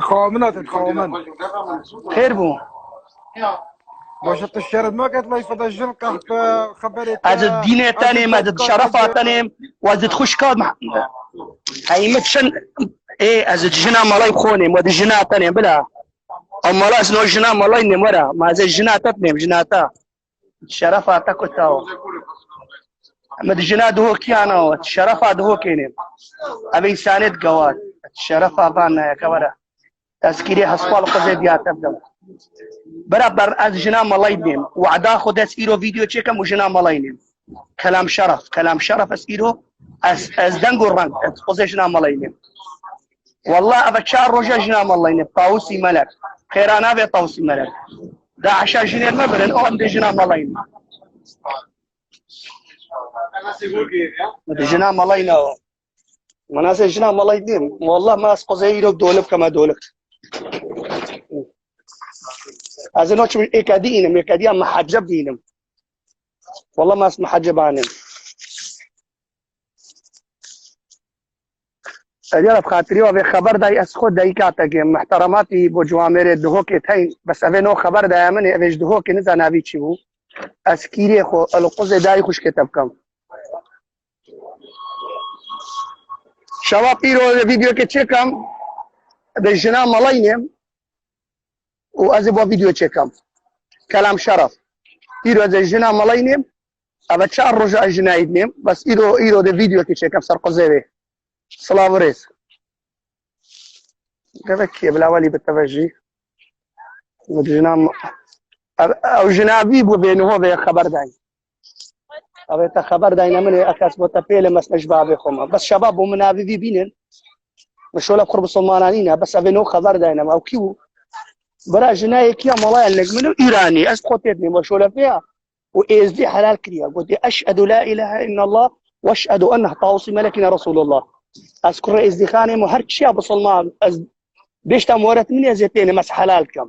خامنات خامن خير بو باش الشرد ما قالت لي فدا الجلقة خبرت از الدين تاني ما زد شرفة تاني وزد خوش كاد هاي متشن ايه از الجنا ملاي بخوني مود الجنا تاني بلا اما لا اسنو الجنا ملاي نمرا ما زي الجنا تتنم جناتا شرفة تاكوتاو مد الجنا دهو كيانا الشرفة دهو كيني ابي ساند قوات الشرفة بانا يا كورا تذكيري حسوال قزي بيات ابدو برابر از جنا ملاي نيم وعدا خود اس ايرو فيديو تشيكم وجنا ملاي نيم كلام شرف اس ايرو از دنگو رنگ از قزي جنا ملاي نيم والله ابا تشار روجا جنا ملاي نيم طاوسي ملك خيرانا بي طاوسي ملك دا عشا جنين مبرن او ام دي جنا ملاي نيم جنا ملاي نو مناس جنا ملاي نيم والله ما اس قزي ايرو دولب كما دولك از نوچ اکادینم اکادیا محجب دینم والله ما اسم محجبانم اجل بخاطری و به خبر دای از خود دای کاته که محترماتی بو جوامر دهو که تاین بس اوه نو خبر دای من اوش دهو که نزاناوی چی بو از کیری خو القز دای خوش کتاب کم شباب پیرو ویدیو که چکم ده جنا ملاینم و از با ویدیو چکم کلام شرف ایرو از جنا ملاینم اما چهار رجع جناید نیم بس ایرو ده ویدیو که چکم سر قزوی سلام رئیس كيف بالاولي بالتوجي وجنا او جنابي بو بينه هو خبر داي او تا خبر داي من اكاس بوتابيل مس مشباب خما بس شباب ومنابي بينن مشولا قرب صومالانينا بس ابنو خبر داي او كيو برا جناي كيا مولاي من ايراني اسقطتني مشولا فيها واز دي حلال كريا قلت اشهد لا اله الا الله واشهد انه طاووس ملكنا رسول الله اذكر از دي خاني مو هر شيء بصلمان از بيشتا مورت من يزيتين مس حلال كم